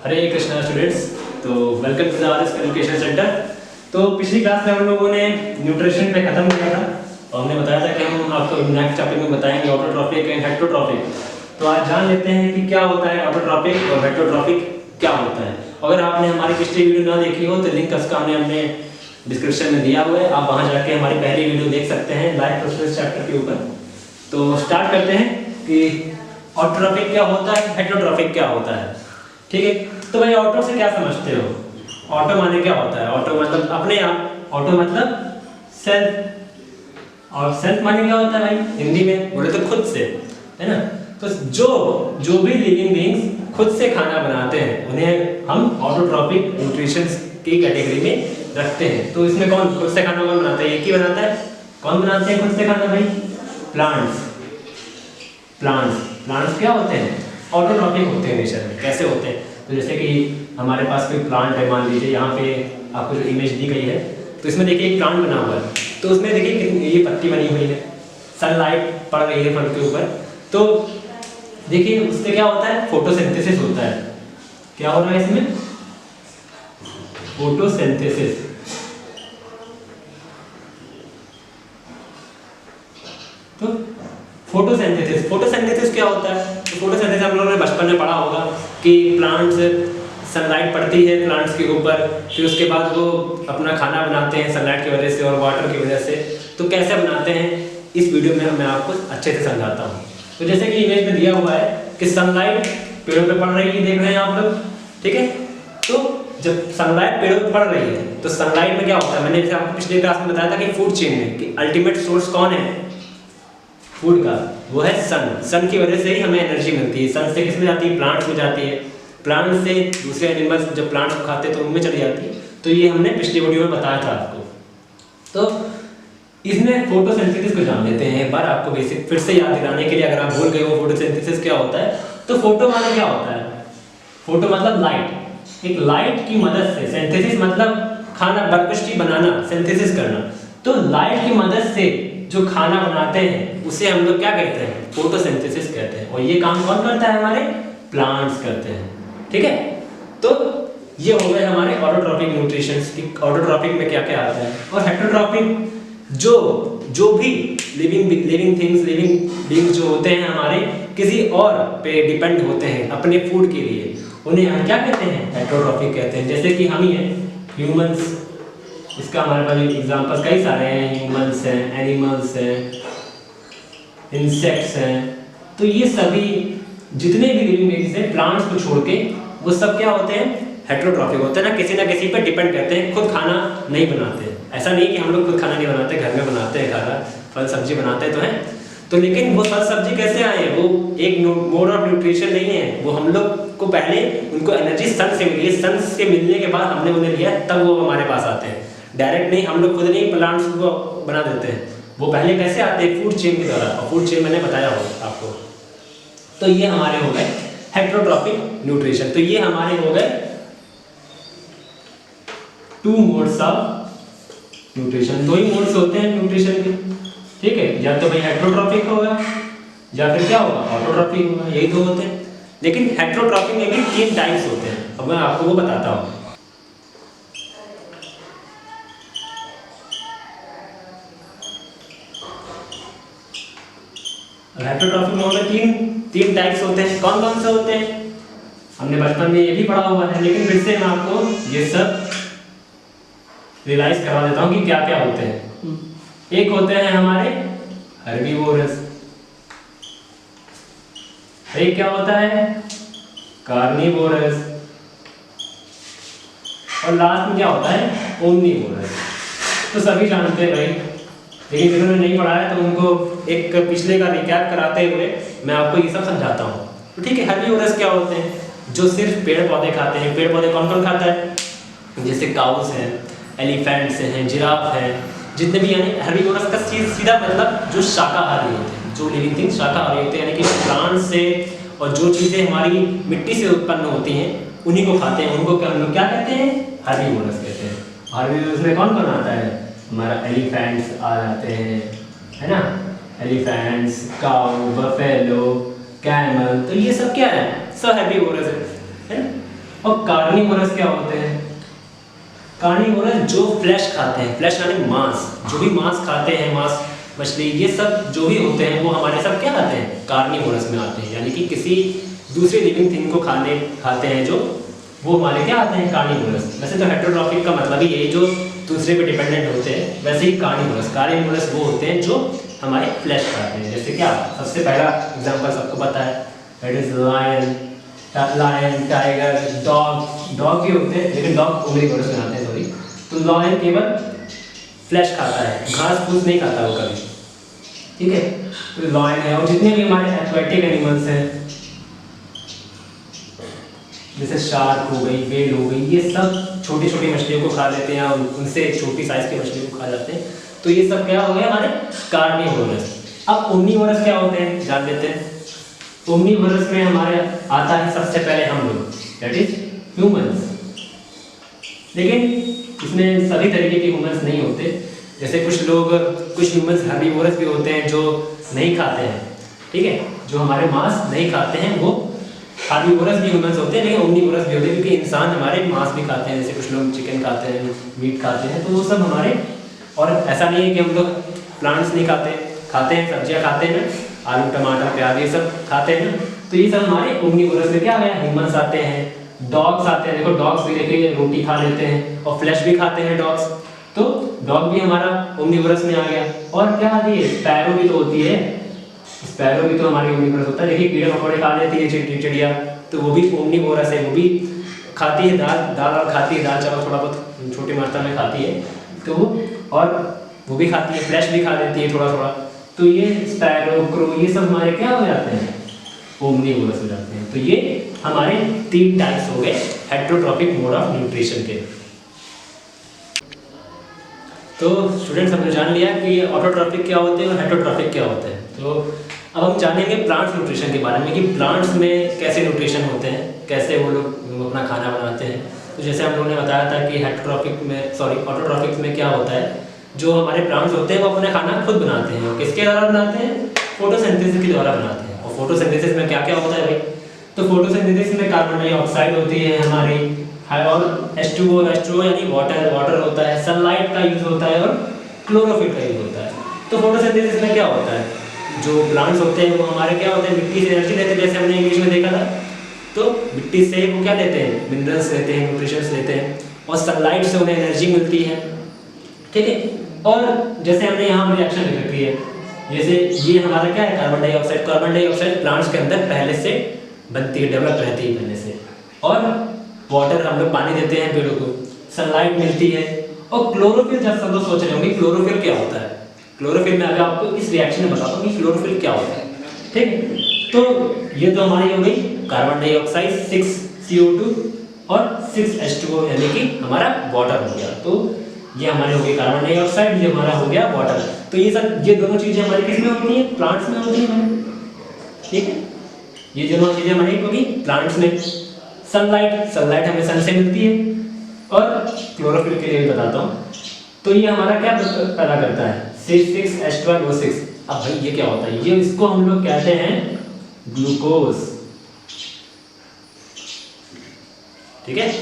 हरे Krishna students. तो welcome to the RS education centre. तो पिछली क्लास में हम लोगों ने न्यूट्रिशन पे खत्म किया था और हमने बताया था कि हम आपको नेक्स्ट टॉपिक में बताएंगे ऑटोट्रॉफिक एंड हेटेरोट्रॉफिक। तो आज जान लेते हैं कि क्या होता है ऑटोट्रॉफिक और हेटेरोट्रॉफिक क्या होता है। अगर आपने हमारी पिछली वीडियो ना देखी हो तो लिंक उसका हमने डिस्क्रिप्शन में दिया हुआ है, आप वहाँ जाके हमारी पहली वीडियो देख सकते हैं लाइफ प्रोसेस चैप्टर के ऊपर। तो स्टार्ट करते हैं कि ऑटोट्रॉफिक क्या होता है, हेटेरोट्रॉफिक क्या होता है। ठीक है, तो भाई ऑटो से क्या समझते हो? ऑटो माने क्या होता है? ऑटो मतलब अपने आप, ऑटो मतलब सेल्फ, और सेल्फ माने क्या होता है भाई हिंदी में बोले तो खुद से, है ना। तो जो भी लिविंग बीइंग्स खुद से खाना बनाते हैं उन्हें हम ऑटोट्रॉफिक न्यूट्रिशन की कैटेगरी में रखते हैं। तो इसमें कौन खुद से खाना कौन बनाता है? एक ही बनाता है। कौन बनाते हैं खुद से खाना भाई? प्लांट्स। प्लांट्स क्या होते हैं? ऑटोट्रॉफिक होते हैं नेचर में। कैसे होते हैं? तो जैसे कि हमारे पास कोई प्लांट है, मान लीजिए यहाँ पे आपको जो इमेज दी गई है तो इसमें देखिए एक प्लांट बना हुआ है। तो उसमें देखिए ये पत्ती बनी हुई है, सनलाइट पड़ रही है फल के ऊपर। तो देखिए उससे क्या होता है? फोटोसिंथेसिस होता है। क्या हो रहा है इसमें? फोटोसिंथेसिस। तो फोटोसिंथेसिस क्या होता है? तो फोटोसिंथेसिस हम लोगों ने बचपन में पढ़ा होगा कि प्लांट्स, सनलाइट पड़ती है प्लांट्स के ऊपर, फिर उसके बाद वो अपना खाना बनाते हैं सनलाइट की वजह से और वाटर की वजह से। तो कैसे बनाते हैं इस वीडियो में मैं आपको अच्छे से समझाता हूँ। तो जैसे कि इमेज में दिया हुआ है कि सनलाइट पेड़ों पे पड़ रही है, देख रहे हैं आप लोग, ठीक है। तो जब सनलाइट पेड़ों पे पड़ रही है तो सनलाइट में क्या होता है? मैंने जैसे आपको पिछले क्लास में बताया था कि फूड चेन में कि अल्टीमेट सोर्स कौन है फूड का? वो है सन की वजह से ही हमें एनर्जी मिलती है। सन से किस में जाती है? प्लांट्स में जाती है। प्लांट से दूसरे एनिमल्स जब प्लांट्स को खाते हैं तो उनमें चली जाती है। तो ये हमने पिछली वीडियो में बताया था आपको। तो इसमें फोटोसिंथेसिस को जान लेते हैं एक बार, आपको बेसिक फिर से याद दिलाने के लिए, अगर आप भूल गए हो फोटोसिंथेसिस क्या होता है। तो फोटो माने क्या होता है? फोटो मतलब लाइट। एक लाइट की मदद से, सिंथेसिस मतलब खाना पुष्टि बनाना, सिंथेसिस करना। तो लाइट की मदद से जो खाना बनाते हैं उसे हम लोग क्या कहते हैं? फोटोसिंथेसिस कहते हैं। और ये काम कौन करता है? हमारे प्लांट्स करते हैं। ठीक है, तो ये हो गए हमारे ऑटोट्रॉफिक न्यूट्रिशंस की। ऑटोट्रॉफिक में क्या क्या आता है। और हेटेरोट्रॉफिक जो भी लिविंग थिंग्स, लिविंग बीइंग्स जो होते हैं हमारे किसी और पे डिपेंड होते हैं अपने फूड के लिए, उन्हें हम क्या कहते हैं? हेटेरोट्रॉफिक कहते हैं। जैसे कि हम ही हैं ह्यूमंस, इसका हमारे पास एग्जांपल्स कई सारे हैं। ह्यूमंस हैं, एनिमल्स हैं, इंसेक्ट्स हैं। तो ये सभी जितने भी लिविंग बीइंग्स हैं प्लांट्स को छोड़ के, वो सब क्या होते हैं? हेटेरोट्रॉफिक होते हैं ना किसी पे डिपेंड करते हैं, खुद खाना नहीं बनाते। ऐसा नहीं कि हम लोग खुद खाना नहीं बनाते, घर में बनाते हैं खाना, फल सब्जी बनाते तो हैं। तो लेकिन वो फल सब्जी कैसे आए? वो एक मोड ऑफ न्यूट्रिशन नहीं है, वो हम लोग को पहले उनको एनर्जी सन से मिली है। सन से मिलने के बाद हमने उन्हें लिया, तब वो हमारे पास आते हैं। डायरेक्ट नहीं, हम लोग खुद नहीं प्लांट्स को बना देते हैं। वो पहले कैसे आते हैं? फूड चेन के द्वारा। और फूड चेन मैंने बताया होगा आपको। तो ये हमारे हो गए हेटेरोट्रॉफिक न्यूट्रिशन। तो ये हमारे हो गए टू मोड्स ऑफ न्यूट्रिशन। दो ही मोड्स होते हैं न्यूट्रिशन के, ठीक है। या तो भाई हेटेरोट्रॉफिक होगा या फिर क्या होगा? ऑटोट्रॉफिक होगा। यही दो होते हैं। लेकिन हेटेरोट्रॉफिक में भी 3 टाइप्स होते हैं। अब मैं आपको वो बताता हूँ। हेटेरोट्रॉफिक में तीन टाइप्स होते हैं। कौन कौन से होते हैं? हमने बचपन में ये भी पढ़ा हुआ है, लेकिन फिर से मैं आपको ये सब रियलाइज करा देता हूँ कि क्या क्या होते हैं। एक होते हैं हमारे हर्बीवोरस, एक क्या होता है? कार्निवोरस, और लास्ट में क्या होता है? ओमनीवोरस। तो सभी जानते हैं भाई, लेकिन जिन्होंने नहीं पढ़ा है तो उनको एक पिछले का रिकैप कराते हुए मैं आपको ये सब समझाता हूँ। तो ठीक है, हर्बीवोरस क्या होते हैं? जो सिर्फ पेड़ पौधे खाते हैं। पेड़ पौधे कौन कौन खाता है? जैसे काउस हैं, एलिफेंट्स हैं, जिराफ हैं, जितने भी, यानी हर्बीवोरस का सीधा मतलब जो शाकाहारी होते हैं, जो लिविंग थिंग्स शाकाहारी होते हैं, यानी कि प्लांट से और जो चीज़ें हमारी मिट्टी से उत्पन्न होती हैं उन्हीं को खाते हैं। उनको हम लोग क्या कहते हैं? हर्बीवोरस कहते हैं। हर्बीवोरस में कौन कौन आता है? हमारा एलिफेंट्स आ जाते हैं, है ना। एलिफेंट्स, काऊ, बफेलो, कैमल, तो ये सब क्या है? सब हर्बीवोरस है ना। और कार्निवोरस क्या होते हैं? कार्निवोरस जो फ्लैश खाते हैं, फ्लैश यानी मांस, जो भी मांस खाते हैं, मांस मछली ये सब जो भी होते हैं वो हमारे सब क्या आते हैं? कार्निवोरस में आते हैं, यानी कि किसी दूसरे लिविंग थिंग को खाते हैं जो, वो हमारे क्या आते हैं? कार्निवोरस। वैसे तो हेटेरोट्रॉफिक का मतलब ही यही, जो दूसरे पे डिपेंडेंट होते हैं, वैसे ही कार्निवोरस वो होते हैं जो हमारे फ्लैश खाते हैं। जैसे क्या, सबसे पहला एग्जांपल सबको पता है, that is lion, tiger, dog भी होते हैं, लेकिन डॉग ओमनीवोरस में आते हैं, सॉरी। तो लायन केवल फ्लैश खाता है, घास फूस नहीं खाता वो कभी, ठीक है। तो लायन है, और जितने भी हमारे एक्वेटिक एनिमल्स हैं जैसे शार्क हो गई, व्हेल हो गई, ये सब छोटी छोटी मछलियों को खा लेते हैं, और उनसे छोटी साइज की मछलियों को खा जाते हैं। तो ये सब क्या हो गया हमारे कार्निवोरस। अब ओमनीवोरस क्या होते हैं जान लेते हैं। ओमनीवोरस में हमारे आता है सबसे पहले हम लोग, दैट इज ह्यूमंस। लेकिन इसमें सभी तरीके के ह्यूमंस नहीं होते, जैसे कुछ ह्यूमंस हर्बीवोरस भी होते हैं जो नहीं खाते हैं, ठीक है, जो हमारे मांस नहीं खाते हैं, वो हर्बीवोरस भी ह्यूमंस होते हैं, लेकिन ओमनीवोरस भी होते हैं, क्योंकि इंसान हमारे मांस भी खाते हैं, जैसे कुछ लोग चिकन खाते हैं, मीट खाते हैं, तो वो सब हमारे। और ऐसा नहीं है कि हम लोग प्लांट्स नहीं खाते हैं, सब्जियां खाते हैं, आलू टमाटर प्याज ये सब खाते हैं। तो ये सब हमारे ओमनीवोरस में क्या आ गया, ह्यूमंस आते हैं, डॉग्स आते हैं। देखो डॉग्स भी देखिए रोटी खा लेते हैं और फ्लैश भी खाते हैं डॉग्स, तो डॉग भी हमारा ओमनीवोरस में आ गया। और क्या आती है, स्पैरो भी तो होती है, स्पैरो भी तो हमारी ओमनीवोरस होता है। देखिए कीड़े मकोड़े खा लेती है चिड़िया, तो वो भी ओमनीवोरस है, वो भी खाती है दाल और खाती है दाल चावल, थोड़ा बहुत छोटी मात्रा में खाती है, तो और वो भी खाती है, फ्लैश भी खा लेती है थोड़ा थोड़ा। तो ये स्पैरो, क्रो, ये सब हमारे क्या हो जाते हैं, ओमनीवोरस हो जाते हैं। तो ये हमारे 3 टाइप्स हो गए हेटेरोट्रॉफिक मोड ऑफ न्यूट्रिशन के। तो स्टूडेंट्स हमने जान लिया कि ऑटोट्रॉफिक क्या होते हैं और हेटेरोट्रॉफिक क्या होते हैं। तो अब हम जानेंगे प्लांट्स न्यूट्रिशन के बारे में, कि प्लांट्स में कैसे न्यूट्रिशन होते हैं, कैसे वो लोग अपना खाना बनाते हैं। तो जैसे हम लोगों ने बताया था कि ऑटोट्रॉफिक में क्या होता है, जो हमारे प्लांट्स होते हैं वो अपना खाना खुद बनाते हैं। और किसके द्वारा बनाते हैं, फोटोसिंथेसिस के द्वारा बनाते हैं। और फोटोसिंथेसिस में क्या क्या होता है भाई, तो फोटोसिंथेसिस में कार्बन डाइऑक्साइड होती है हमारी, और H2O यानी वाटर होता है, सनलाइट का यूज होता है, और क्लोरोफिल का यूज होता है। तो फोटोसिंथेसिस में क्या होता है, जो प्लांट्स होते हैं वो हमारे क्या होते हैं, मिट्टी से एनर्जी लेते हैं, जैसे हमने इंग्लिश में देखा था। तो मिट्टी से वो क्या लेते हैं, मिनरल्स लेते हैं, न्यूट्रिशंस लेते हैं, और सनलाइट से उन्हें एनर्जी मिलती है, ठीक है। और जैसे हमने यहाँ रिएक्शन लिख रखी है, जैसे ये हमारा क्या है, कार्बन डाइऑक्साइड प्लांट्स के अंदर पहले से बनती है, डेवलप रहती है पहले से। और वाटर, हम लोग पानी देते हैं पेड़ों को, सनलाइट मिलती है। और क्लोरोफिल, जब सब लोग सोच रहे होंगे क्लोरोफिल क्या होता है, क्लोरोफिल में अगर आपको इस रिएक्शन में बताता हूँ कि क्लोरोफिल क्या होता है, ठीक है। तो ये तो हमारी हो गई कार्बन डाइऑक्साइड 6CO2 और 6H2O, यानी कि हमारा वाटर हो गया। तो ये हमारे हो गए कार्बन डाइऑक्साइड, ये हमारा हो गया वाटर। तो ये दोनों चीजें हमारी किस में होती हैं, प्लांट्स में होती हैं, ठीक है। ये दोनों चीजें हमारी होगी प्लांट्स में। सनलाइट हमें सन से मिलती है, और क्लोरोफिल के लिए भी बताता हूँ। तो ये हमारा क्या पैदा करता है, C6H12O6। अब भाई ये क्या होता है, ये इसको हम लोग कहते हैं ग्लूकोज, ठीक है।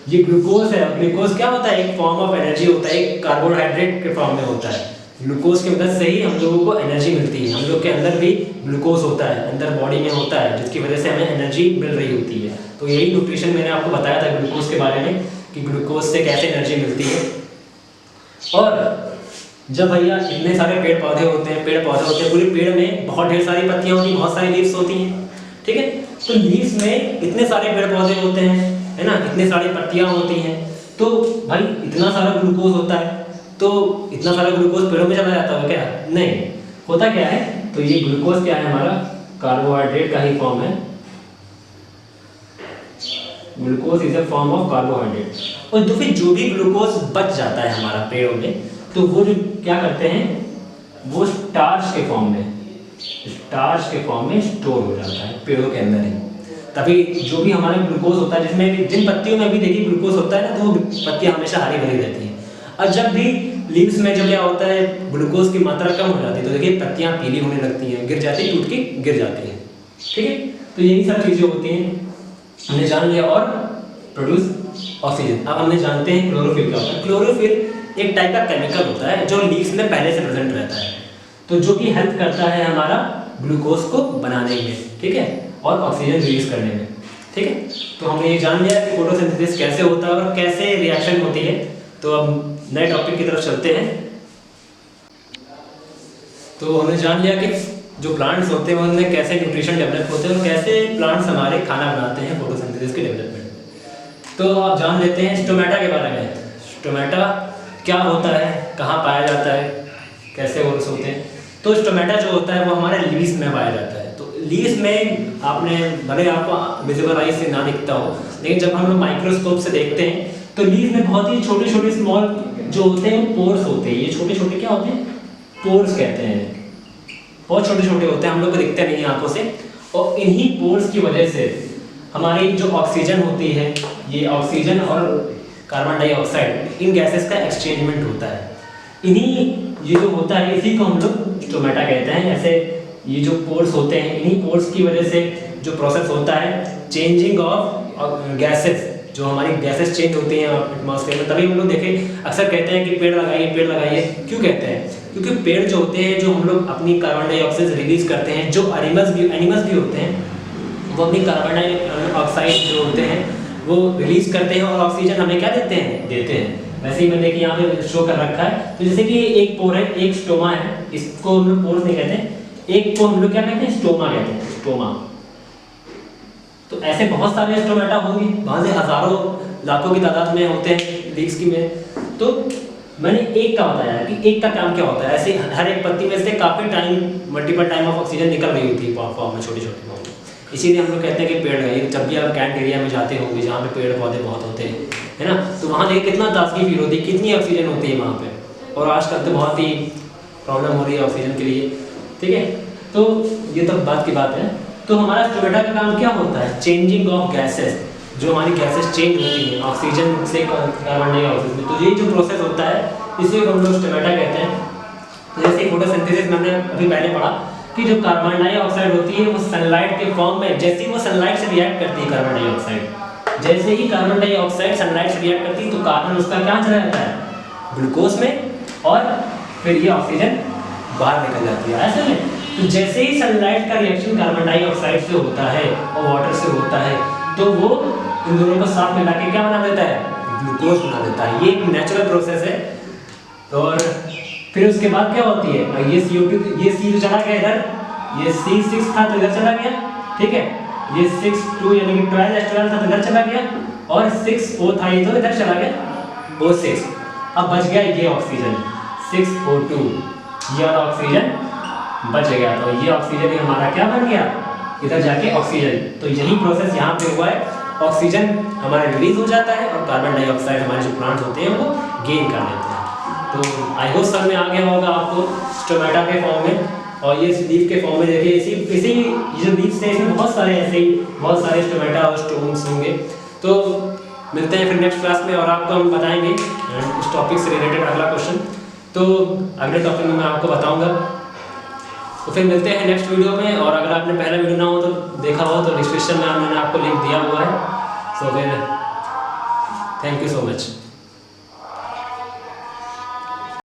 ये ग्लूकोज है। ग्लूकोज क्या होता है, एक फॉर्म ऑफ एनर्जी होता है, एक कार्बोहाइड्रेट के फॉर्म में होता है। ग्लूकोज की मदद से ही हम लोगों को एनर्जी मिलती है। हम लोग के अंदर भी ग्लूकोज होता है, अंदर बॉडी में होता है, जिसकी वजह से हमें एनर्जी मिल रही होती है। तो यही न्यूट्रिशन मैंने आपको बताया था ग्लूकोज के बारे में, कि ग्लूकोज से कैसे एनर्जी मिलती है। और जब भैया इतने सारे पेड़ पौधे होते हैं, पूरे पेड़ में बहुत ढेर सारी पत्तियां होती हैं, बहुत सारी लीव्स होती हैं, ठीक है। तो लीव्स में इतने सारे पेड़ पौधे होते हैं, है ना, इतने सारी पत्तियां होती हैं, तो भाई इतना सारा ग्लूकोज होता है। तो इतना सारा ग्लूकोज पेड़ों में चला जाता है क्या, नहीं होता। क्या है, तो ये ग्लूकोज क्या है, हमारा कार्बोहाइड्रेट का ही फॉर्म है। Glucose is a form of carbohydrate. और तो फिर जो भी ग्लूकोज बच जाता है हमारा पेड़ों में, तो वो जो क्या करते हैं, वो स्टार्च के फॉर्म में स्टोर हो जाता है पेड़ों के अंदर ही। तभी जो भी हमारा ग्लूकोज होता है, जिसमें भी जिन पत्तियों में भी देखिए ग्लूकोज होता है ना, तो वो पत्तियां हमेशा हरी भरी रहती हैं। और जब भी लीव्स में जो क्या होता है, ग्लूकोज की मात्रा कम हो जाती है, तो देखिए पत्तियां पीली होने लगती हैं, गिर जाती है, टूट के गिर जाती हैं, ठीक है। तो यही सब चीजें होती हैं, हमने जान लिया। और प्रोड्यूस ऑक्सीजन। अब हमने जानते हैं क्लोरोफिल क्या होता है। क्लोरोफिल एक टाइप का केमिकल होता है जो लीव्स में पहले से प्रेजेंट रहता है, तो जो कि हेल्प करता है हमारा ग्लूकोज को बनाने में, ठीक है, और ऑक्सीजन रिलीज करने में, ठीक है। तो हमने ये जान लिया कि फोटोसिंथेसिस कैसे होता है और कैसे रिएक्शन होती है। तो अब नए टॉपिक की तरफ चलते हैं। तो हमने जान लिया कि जो प्लांट्स होते हैं उनमें कैसे न्यूट्रिशन डेवलप होते हैं और कैसे प्लांट्स हमारे खाना बनाते हैं फोटोसिंथेसिस के डेवलपमेंट में। तो आप जान लेते हैं स्टोमेटा के बारे में। स्टोमेटा क्या होता है, कहाँ पाया जाता है, कैसे वर्क्स होते हैं। तो स्टोमेटा जो होता है वो हमारे लीव्स में पाया जाता है। तो लीव्स में आपने भले आपको विजिबल आई से ना दिखता हो, लेकिन जब हम लोग माइक्रोस्कोप से देखते हैं तो लीव्स में बहुत ही छोटे छोटे स्मॉल जो होते हैं पोर्स होते हैं। ये छोटे छोटे क्या होते हैं, पोर्स कहते हैं। बहुत छोटे छोटे होते हैं, हम लोग को दिखते नहीं आंखों से, और इन्हीं पोर्स की वजह से हमारी जो ऑक्सीजन होती है, ये ऑक्सीजन और कार्बन डाइऑक्साइड इन गैसेस का एक्सचेंजमेंट होता है। इन्हीं ये जो होता है इसी को हम लोग स्टोमेटा कहते हैं। ऐसे ये जो पोर्स होते हैं, इन्हीं पोर्स की वजह से जो प्रोसेस होता है चेंजिंग ऑफ गैसेस, जो हमारी गैसेस चेंज होती हैं एटमॉस्फेयर में। तभी हम लोग देखें अक्सर कहते हैं कि पेड़ लगाइए, पेड़ लगाइए। क्यों कहते हैं? क्योंकि पेड़ जो होते हैं, जो हम लोग अपनी कार्बन डाइऑक्साइड रिलीज करते हैं, जो एनिमल्स भी होते हैं वो अपनी कार्बन डाइऑक्साइड जो होते हैं वो रिलीज करते हैं और ऑक्सीजन हमें क्या देते हैं। वैसे ही मैंने कि यहाँ पे शो कर रखा है। तो जैसे कि एक पोर है, एक स्टोमा है, इसको हम लोग पोर्स नहीं कहते, एक को हम लोग क्या कहते हैं, स्टोमा कहते हैं, स्टोमा। तो ऐसे बहुत सारे स्टोमेटा होंगे, वहाँ से हजारों लाखों की तादाद में होते हैं लीव्स की में। तो मैंने एक का बताया कि एक का काम क्या होता है। ऐसे हर एक पत्ती में से काफ़ी time, multiple time of oxygen निकल रही होती है फॉर्म में, छोटी छोटी फॉर्म में। इसीलिए हम लोग कहते हैं कि पेड़ लगाइए। जब भी आप कैंट एरिया में जाते होंगे जहाँ पे पेड़ पौधे बहुत होते हैं, है ना, तो वहाँ देखिए कितना ताजगी फील होती है, कितनी ऑक्सीजन होती है वहाँ पे। और आजकल तो बहुत ही प्रॉब्लम हो रही है ऑक्सीजन के लिए, ठीक है। तो ये तो बात की बात है। तो हमारा स्टोमेटा का काम क्या होता है, चेंजिंग ऑफ गैसेस, जो हमारी गैसेस चेंज होती हैं ऑक्सीजन से कार्बन डाइऑक्साइड में। तो ये जो प्रोसेस होता है इसे हम लोग स्टोमेटा कहते हैं। तो जैसे फोटोसिंथेसिस मैंने अभी पहले पढ़ा कि जो कार्बन डाइऑक्साइड होती है वो सनलाइट के फॉर्म में, जैसे ही वो सनलाइट से रिएक्ट करती है कार्बन डाइऑक्साइड, जैसे ही कार्बन डाइऑक्साइड सनलाइट से रिएक्ट करती है तो कार्बन उसका क्या चला जाता है, ग्लूकोज में, और फिर ये ऑक्सीजन बाहर निकल जाती है। ऐसे में तो जैसे ही सनलाइट का रिएक्शन कार्बन डाइऑक्साइड से होता है और वाटर से होता है तो वो इन दोनों को साथ मिला के क्या बना देता है, ग्लूकोज बना देता है। ये एक नेचुरल प्रोसेस है। और फिर उसके बाद क्या होती है, ये CO2, ये C चला गया इधर, ये C6 था तो इधर चला गया, ठीक है। ये 6 यानी कि 12H12 था तो इधर चला गया, और 6O था ये तो इधर चला गया, O6। अब बच गया ये ऑक्सीजन 6O2, ये ऑक्सीजन बच गया। तो ये ऑक्सीजन हमारा क्या बन गया, इधर जाके ऑक्सीजन। तो यही प्रोसेस यहाँ पे हुआ है, ऑक्सीजन हमारा रिलीज हो जाता है और कार्बन डाइऑक्साइड हमारे जो प्लांट्स होते हैं वो गेन कर लेते हैं। तो आई होप समझ में आ गया होगा आपको स्टोमेटा के फॉर्म में, और ये लीफ के फॉर्म में देखिए इसी ये जो लीव्स हैं इसमें बहुत सारे ऐसे ही बहुत सारे स्टोमेटा और स्टोन्स होंगे। तो मिलते हैं फिर नेक्स्ट क्लास में और आपको हम बताएंगे इस टॉपिक से रिलेटेड अगला क्वेश्चन। तो अगले टॉपिक में मैं आपको बताऊंगा। तो फिर मिलते हैं नेक्स्ट वीडियो में। और अगर आपने पहला वीडियो ना हो तो देखा हो तो डिस्क्रिप्शन में मैंने आपको लिंक दिया हुआ है। सो फिर थैंक यू सो मच।